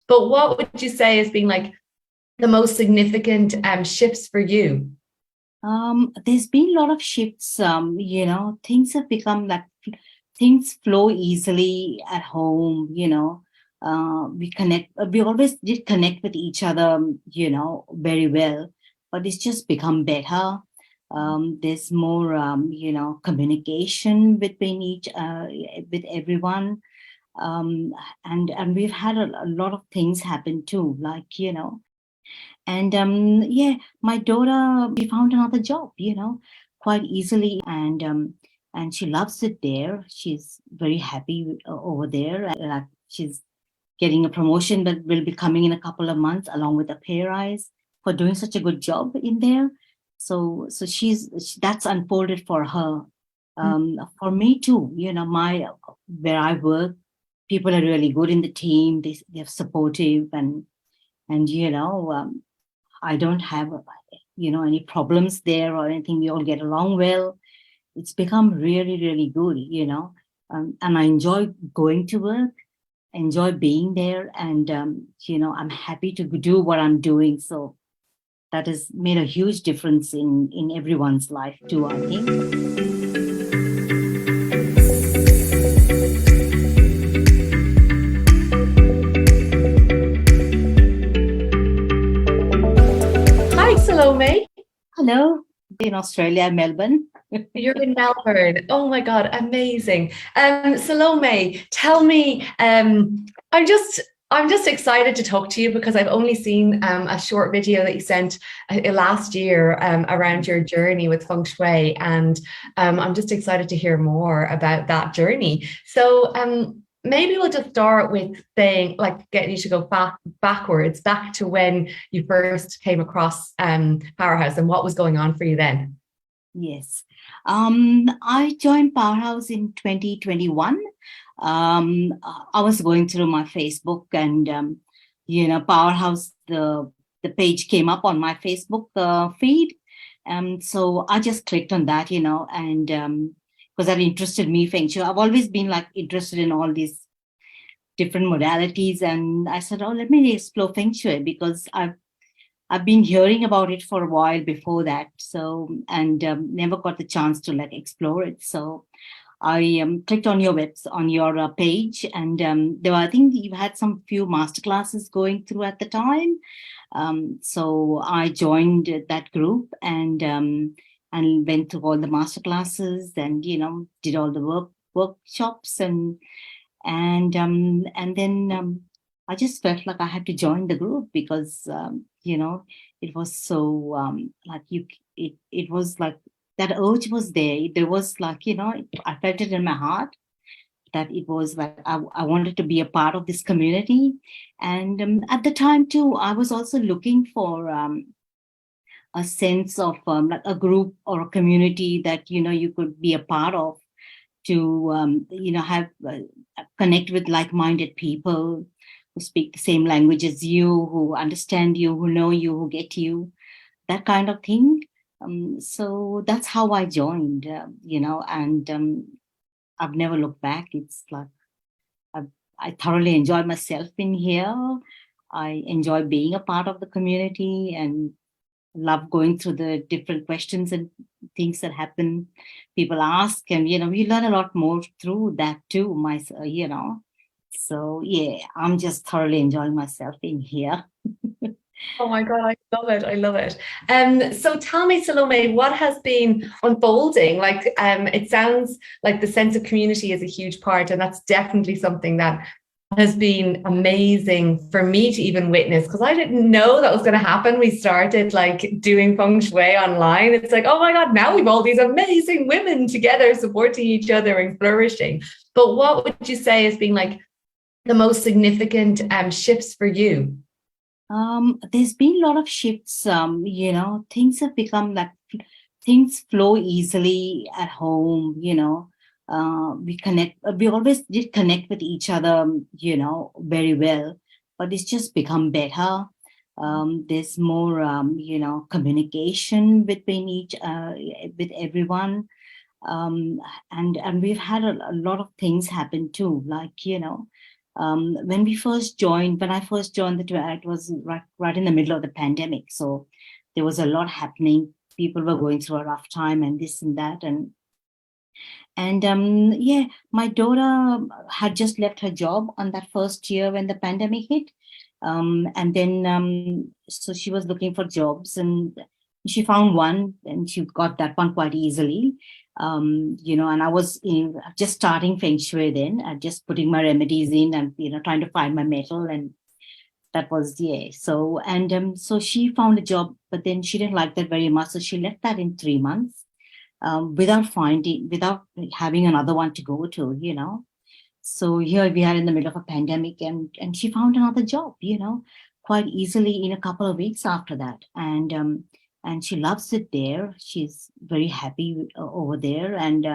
But what would you say has been like the most significant shifts for you? There's been a lot of shifts. Things have become like things flow easily at home. We connect. We always did connect with each other. Very well, but it's just become better. There's more, communication between with everyone. Um, and we've had a lot of things happen too, like and yeah, my daughter, she found another job, quite easily, and she loves it there. She's very happy over there. Like she's getting a promotion that will be coming in a couple of months, along with a pay rise for doing such a good job in there. So that's unfolded for her. For me too, my where I work, people are really good in the team. They're supportive and I don't have, any problems there or anything. We all get along well. It's become really, really good, and I enjoy going to work, enjoy being there, and, I'm happy to do what I'm doing. So that has made a huge difference in everyone's life too, I think. Hi, Salome. Hello, in Australia, Melbourne. You're in Melbourne. Oh my God, amazing. Salome, tell me, I'm just excited to talk to you because I've only seen a short video that you sent last year around your journey with Feng Shui, and I'm just excited to hear more about that journey. So maybe we'll just start with saying, like, getting you to go backwards, back to when you first came across PowerHouse and what was going on for you then. Yes. I joined PowerHouse in 2021. I was going through my Facebook and, PowerHouse, the page came up on my Facebook feed. So I just clicked on that, and because that interested me, Feng Shui. I've always been like interested in all these different modalities. And I said, oh, let me explore Feng Shui because I've been hearing about it for a while before that, so and never got the chance to like explore it. So I clicked on your on your page, and there were, I think you had some few masterclasses going through at the time. So I joined that group and went through all the masterclasses, and did all the workshops and then I just felt like I had to join the group because it was so like it was like that urge was there. There was like I felt it in my heart that it was like I wanted to be a part of this community, and at the time too, I was also looking for a sense of like a group or a community that you could be a part of to have connect with like-minded people who speak the same language as you, who understand you, who know you, who get you, that kind of thing. So that's how I joined, and I've never looked back. It's like I, I thoroughly enjoy myself in here. I enjoy being a part of the community and love going through the different questions and things that happen. People ask, and we learn a lot more through that too. So yeah, I'm just thoroughly enjoying myself in here. Oh my God, I love it. I love it. So tell me, Salome, what has been unfolding? Like, it sounds like the sense of community is a huge part, and that's definitely something that has been amazing for me to even witness because I didn't know that was going to happen. We started like doing feng shui online. It's like, oh my God, now we've all these amazing women together supporting each other and flourishing. But what would you say has been like the most significant shifts for you? There's been a lot of shifts. Things have become like things flow easily at home. We connect. We always did connect with each other. Very well, but it's just become better. There's more, communication between with everyone. Um, and we've had a lot of things happen too, like When I first joined the tour, it was right in the middle of the pandemic. So there was a lot happening. People were going through a rough time and this and that. And yeah, my daughter had just left her job on that first year when the pandemic hit. And then, so she was looking for jobs and she found one and she got that one quite easily. And I was just starting Feng Shui then, just putting my remedies in and, trying to find my metal. And that was, yeah. So, and so she found a job, but then she didn't like that very much. So she left that in 3 months without having another one to go to. So here we are in the middle of a pandemic and she found another job, quite easily in a couple of weeks after that. And she loves it there. She's very happy over there. And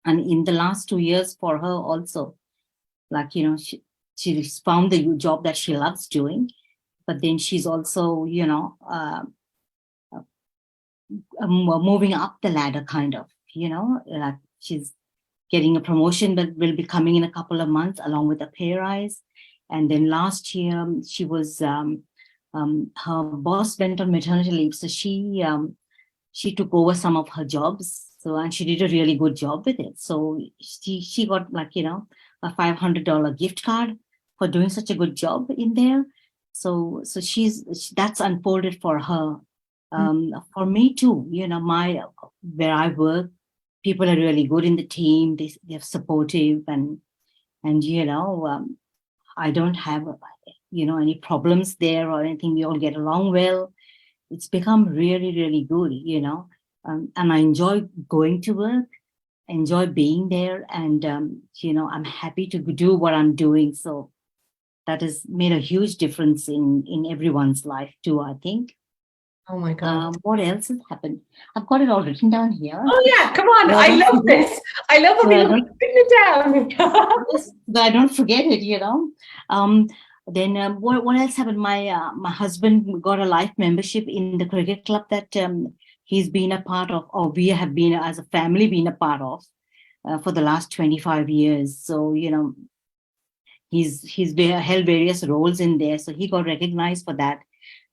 in the last 2 years for her also, like, she found the job that she loves doing, but then she's also, moving up the ladder kind of, like she's getting a promotion that will be coming in a couple of months along with a pay rise. And then last year she was, her boss went on maternity leave. So she took over some of her jobs. So, and she did a really good job with it. So she got like, a $500 gift card for doing such a good job in there. So that's unfolded for her. For me too, where I work, people are really good in the team. They're supportive and I don't have any problems there or anything. We all get along well. It's become really, really good, and I enjoy going to work, enjoy being there, and I'm happy to do what I'm doing. So that has made a huge difference in everyone's life too, I think. Oh my God. What else has happened? I've got it all written down here. Oh yeah, come on. I love this. I love when we written it down. Yes, but I don't forget it. Then what else happened? My husband got a life membership in the cricket club that he's been a part of, or we have been as a family been a part of for the last 25 years. So he's held various roles in there. So he got recognized for that.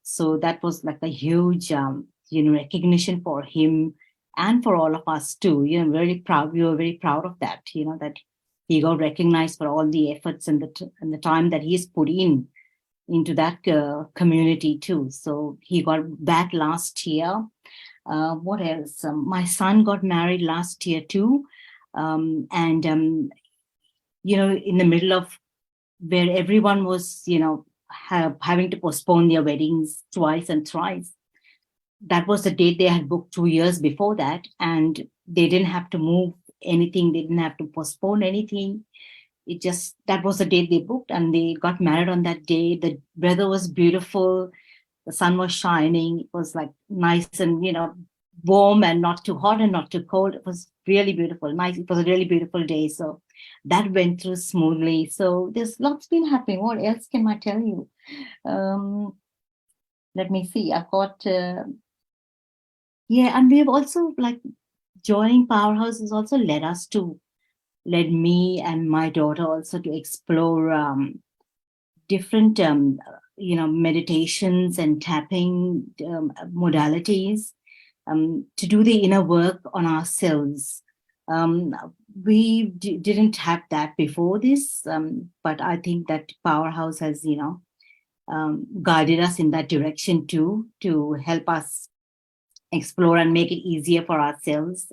So that was like a huge recognition for him and for all of us too. Very proud. We were very proud of that. That he got recognized for all the efforts and the time that he's put into that community too. So he got that last year. What else? My son got married last year too. And in the middle of where everyone was, having to postpone their weddings twice and thrice. That was the date they had booked 2 years before that. And they didn't have to move anything. They didn't have to postpone anything. That was the date they booked and they got married on that day. The weather was beautiful. The sun was shining. It was like nice and, warm and not too hot and not too cold. It was really beautiful. Nice. It was a really beautiful day. So that went through smoothly. So there's lots been happening. What else can I tell you? Let me see. I've got, and we've also like joining PowerHouse has also led me and my daughter also to explore different, meditations and tapping modalities to do the inner work on ourselves. We didn't have that before this, but I think that PowerHouse has, guided us in that direction too, to help us explore and make it easier for ourselves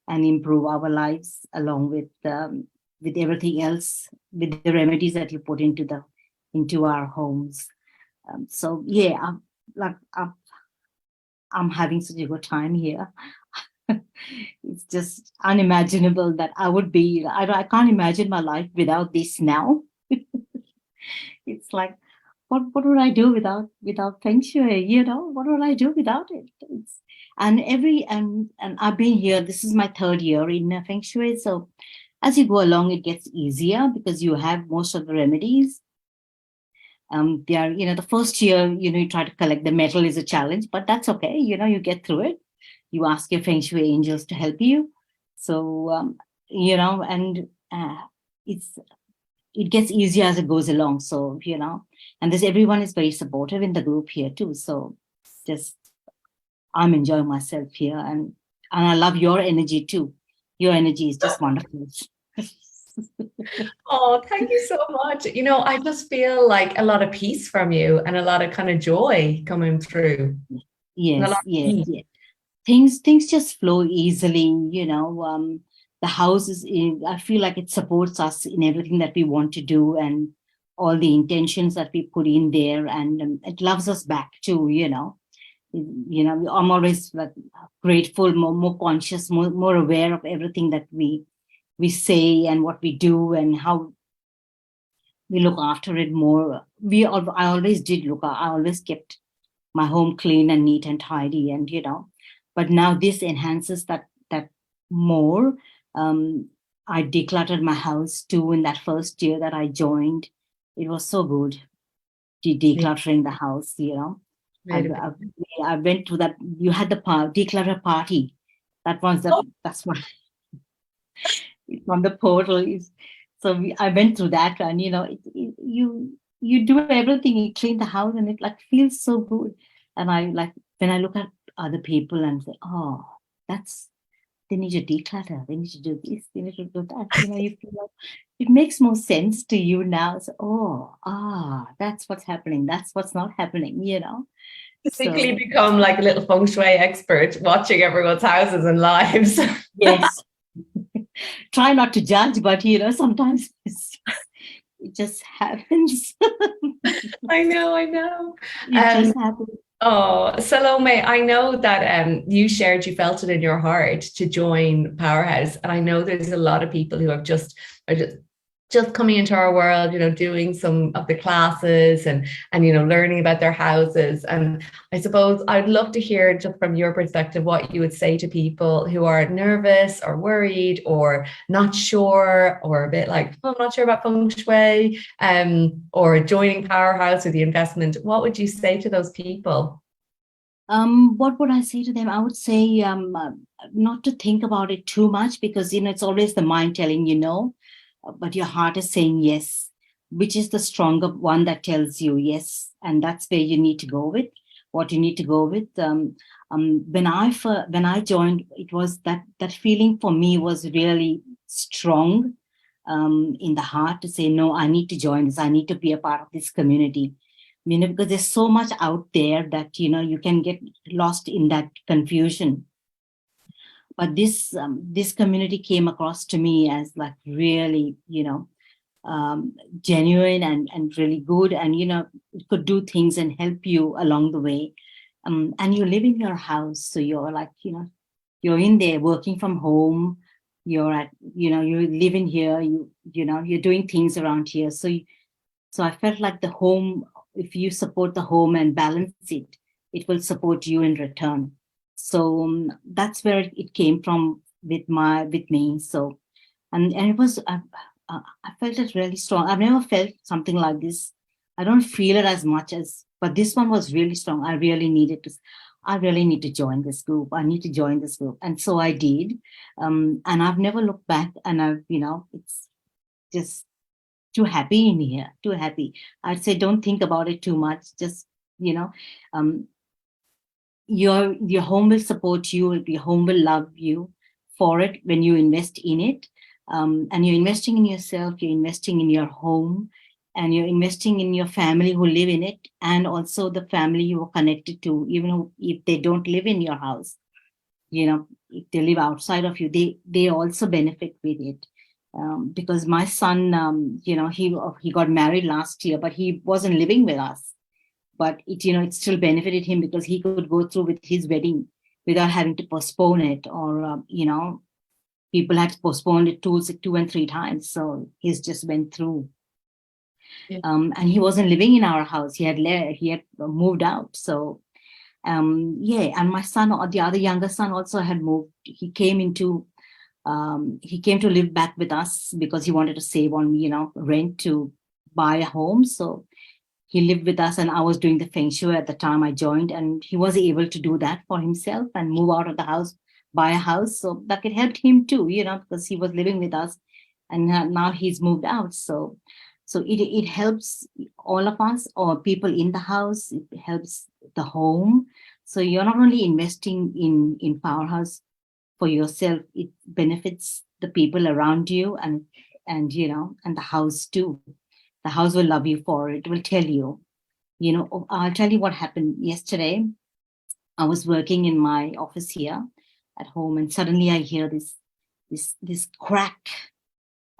and improve our lives along with everything else, with the remedies that you put into our homes. So yeah, I'm having such a good time here. It's just unimaginable that I can't imagine my life without this now. It's like, what would I do without Feng Shui? What would I do without it? And I've been here. This is my third year in Feng Shui. So as you go along, it gets easier because you have most of the remedies. They are, the first year, you try to collect the metal is a challenge, but that's okay. You get through it. You ask your Feng Shui angels to help you. So, and it's it gets easier as it goes along. So, and everyone is very supportive in the group here too. So just, I'm enjoying myself here, and I love your energy too. Your energy is just wonderful. Oh, thank you so much. I just feel like a lot of peace from you and a lot of kind of joy coming through. And a lot Yes, of yes, peace. yes. Things just flow easily. The house I feel like it supports us in everything that we want to do, and all the intentions that we put in there, and it loves us back too. I'm always like grateful, more conscious, more aware of everything that we say and what we do and how we look after it more. I always did I always kept my home clean and neat and tidy, and but now this enhances that more. um I decluttered my house too in that first year that I joined. It was so good, decluttering the house. I, Beautiful. I, I went to that. You had the declutter party. That's what from the portal is. So I went through that, and you do everything, you clean the house, and it like feels so good. And I like when I look at other people and say, oh, that's they need to declutter, they need to do this, they need to do that. You feel like it makes more sense to you now. So, that's what's happening. That's what's not happening. Basically So become like a little feng shui expert watching everyone's houses and lives. yes, try not to judge, but sometimes it just happens. I know, I know. It just happens. Oh, Salome, I know that you shared you felt it in your heart to join PowerHouse, and I know there's a lot of people who have are just coming into our world, doing some of the classes and learning about their houses. And I suppose I'd love to hear just from your perspective what you would say to people who are nervous or worried or not sure or a bit like, oh, I'm not sure about feng shui, or joining PowerHouse or the investment. What would you say to those people? What would I say to them? I would say not to think about it too much, because it's always the mind telling no, but your heart is saying yes, which is the stronger one that tells you yes, and that's where you need to go with what you need to go with. When I joined, it was that feeling for me was really strong, in the heart, to say no, I need to join this, I need to be a part of this community. Because there's so much out there that you can get lost in that confusion. But this community came across to me as like really genuine and really good, and it could do things and help you along the way. And you live in your house, so you're like you're in there working from home. You're at you live in here. You're doing things around here. So I felt like the home, if you support the home and balance it, it will support you in return. So that's where it came from with me. So, and it was, I felt it really strong. I've never felt something like this. I don't feel it as much but this one was really strong. I really need to join this group. I need to join this group. And so I did. And I've never looked back, and it's just too happy in here, too happy. I'd say don't think about it too much. Just, um, your home will support you. Your home will love you for it when you invest in it. And you're investing in yourself, you're investing in your home, and you're investing in your family who live in it, and also the family you are connected to, even if they don't live in your house. If they live outside of you, they also benefit with it. Because my son, he got married last year, but he wasn't living with us. But it still benefited him, because he could go through with his wedding without having to postpone it, or people had postponed it two and three times. So he's just went through. Yeah. And he wasn't living in our house. He had moved out. So yeah, and my son, or the other younger son, also had moved. He came to live back with us because he wanted to save on rent to buy a home. So he lived with us, and I was doing the Feng Shui at the time I joined, and he was able to do that for himself and move out of the house, buy a house. So that it helped him too, because he was living with us. and now he's moved out. So it helps all of us or people in the house. It helps the home. So you're not only investing in PowerHouse for yourself, it benefits the people around you, and and the house too. The house will love you for it. It will tell you. I'll tell you what happened yesterday. I was working in my office here at home, and suddenly I hear this crack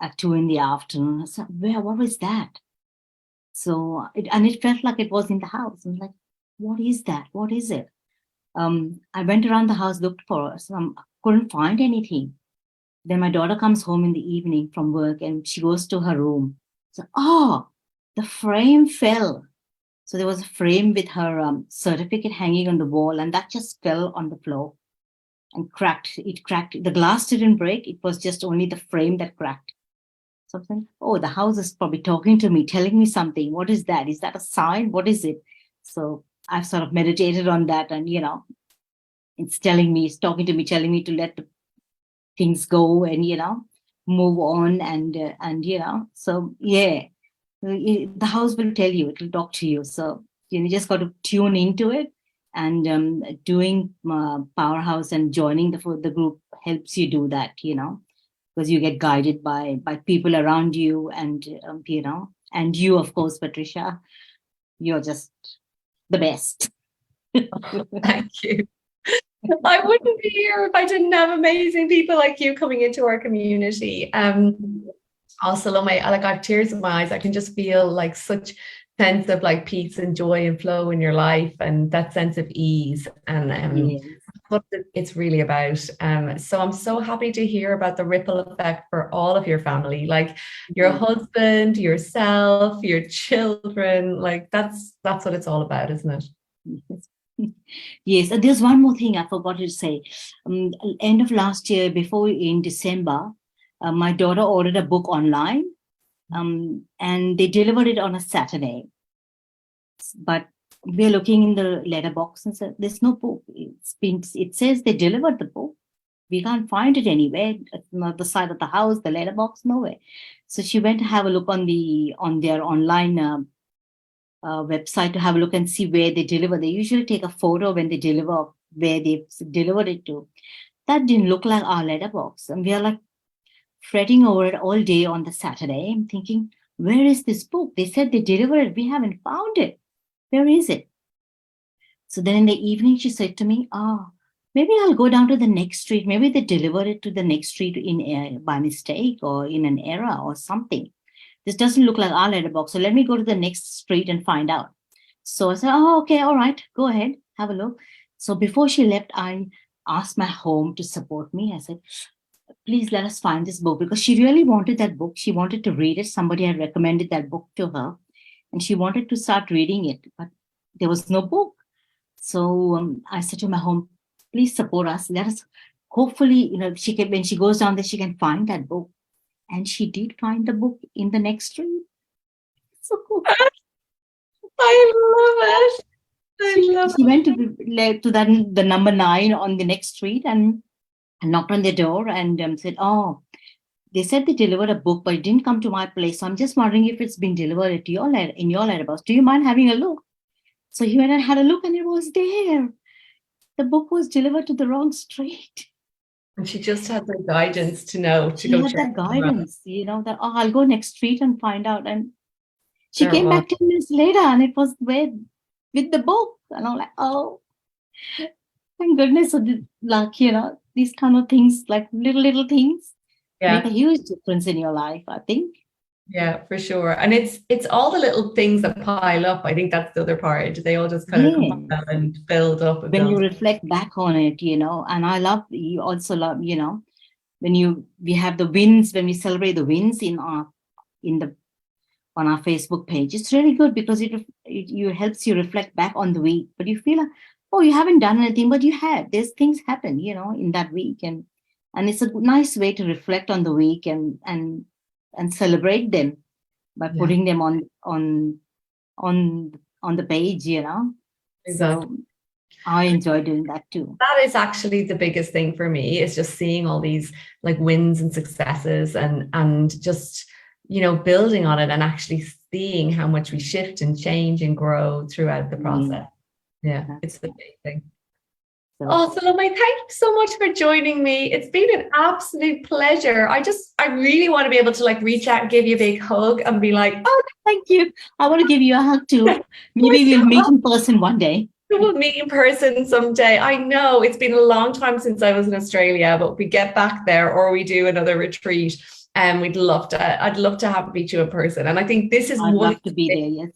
at 2 in the afternoon. I said, what was that? So it felt like it was in the house. I'm like, what is that? What is it? I went around the house, looked for it. So I couldn't find anything. Then my daughter comes home in the evening from work and she goes to her room. So, the frame fell. So there was a frame with her certificate hanging on the wall, and that just fell on the floor and cracked. It cracked. The glass didn't break. It was just only the frame that cracked. Something. Oh, the house is probably talking to me, telling me something. What is that? Is that a sign? What is it? So I've sort of meditated on that, and it's telling me, it's talking to me, telling me to let the things go and move on, and so yeah, the house will tell you, it will talk to you. So you just got to tune into it, and doing PowerHouse and joining the group helps you do that, because you get guided by people around you, and and you, of course, Patricia, you're just the best. Thank you. I wouldn't be here if I didn't have amazing people like you coming into our community. Salome, I have tears in my eyes. I can just feel like such sense of like peace and joy and flow in your life, and that sense of ease. And Yes. what it's really about. So I'm so happy to hear about the ripple effect for all of your family, like your husband, yourself, your children. Like that's what it's all about, isn't it? Yes, and there's one more thing I forgot to say. End of last year, before in December, my daughter ordered a book online, and they delivered it on a Saturday. But we're looking in the letterbox and said, "There's no book. It says they delivered the book. We can't find it anywhere. Not the side of the house, the letterbox, nowhere." So she went to have a look on their online website to have a look and see where they deliver. They usually take a photo when they deliver where they delivered it to. That didn't look like our letterbox. And we are like fretting over it all day on the Saturday. I'm thinking, where is this book? They said they delivered it. We haven't found it. Where is it? So then in the evening, she said to me, maybe I'll go down to the next street. Maybe they delivered it to the next street by mistake or in an error or something. This doesn't look like our letterbox. So let me go to the next street and find out. So I said, okay, all right, go ahead, have a look. So before she left, I asked my home to support me. I said, please let us find this book, because she really wanted that book. She wanted to read it. Somebody had recommended that book to her, and she wanted to start reading it, but there was no book. So I said to my home, please support us. Let us, hopefully, she can, when she goes down there, she can find that book. And she did find the book in the next street. So cool. I love it. She went to the number 9 on the next street and knocked on their door and said, they said they delivered a book, but it didn't come to my place. So I'm just wondering if it's been delivered to in your letterbox. Do you mind having a look? So he went and had a look, and it was there. The book was delivered to the wrong street. And she just had the guidance to know to she go had check that guidance, that I'll go next street and find out. And she there came back 10 minutes later, and it was with the book. And I'm like, oh, thank goodness. So these kind of things, like little things, make a huge difference in your life, I think. Yeah, for sure. And it's all the little things that pile up. I think that's the other part. They all just kind of compile and build up. And when you reflect back on it, and I love, you also love, when we have the wins, when we celebrate the wins on our Facebook page, it's really good, because it helps you reflect back on the week. But you feel like, oh, you haven't done anything, but you have. There's things happen, in that week, and it's a nice way to reflect on the week and celebrate them by putting them on the page, Exactly. I enjoy doing that too. That is actually the biggest thing for me, is just seeing all these like wins and successes, and just, building on it and actually seeing how much we shift and change and grow throughout the process. Yeah, it's amazing. Oh, Salome, thank you so much for joining me. It's been an absolute pleasure. I really want to be able to like reach out and give you a big hug and be like, oh, thank you. I want to give you a hug too. Maybe we'll meet in person one day. We'll meet in person someday. I know it's been a long time since I was in Australia, but we get back there or we do another retreat, and I'd love to meet you in person. And I think this is I'd love to be there, yes.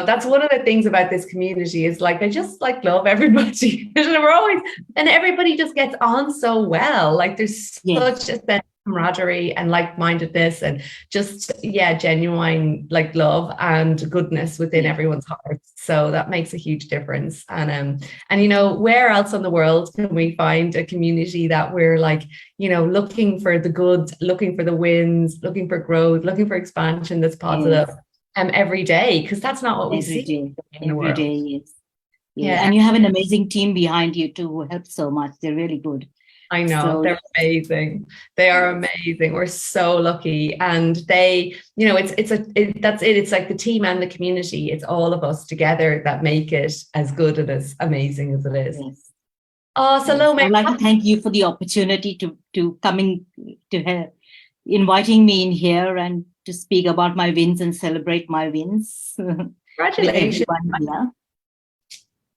That's one of the things about this community, is like, I just like love everybody. And everybody just gets on so well. Like there's such a sense of camaraderie and like-mindedness, and just, genuine like love and goodness within everyone's hearts. So that makes a huge difference. And where else in the world can we find a community that we're like, looking for the good, looking for the wins, looking for growth, looking for expansion that's positive. Every day, because that's not what we see every day. Yes. Yeah. And you have an amazing team behind you too, who help so much. They're really good. I know, they're amazing. They are amazing. We're so lucky. And they, it's like the team and the community. It's all of us together that make it as good and as amazing as it is. Yes. Oh, Salome, I'd like to thank you for the opportunity to coming to her, inviting me in here and to speak about my wins and celebrate my wins. Congratulations.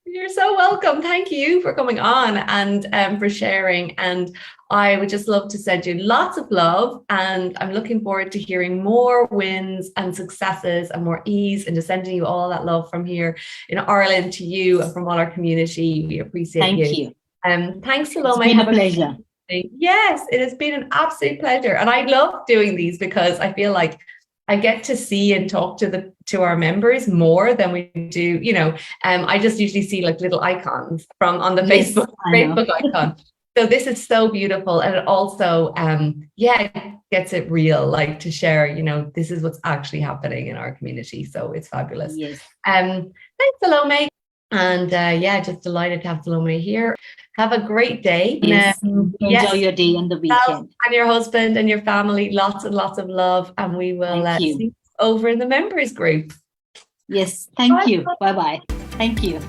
You're so welcome. Thank you for coming on and for sharing. And I would just love to send you lots of love. And I'm looking forward to hearing more wins and successes and more ease, and just sending you all that love from here in Ireland to you and from all our community. We appreciate you. Thank you. Thanks, Salome. It's been a pleasure. Yes, it has been an absolute pleasure. And I love doing these because I feel like I get to see and talk to our members more than we do, I just usually see like little icons on the Facebook icon. So this is so beautiful. And it also, gets it real, like to share, this is what's actually happening in our community. So it's fabulous. Yes. Thanks, Salome. And just delighted to have Salome here. Have a great day. Yes. Enjoy your day and the weekend. And your husband and your family. Lots and lots of love. And we will see you over in the members group. Yes. Thank you. Bye-bye. Thank you.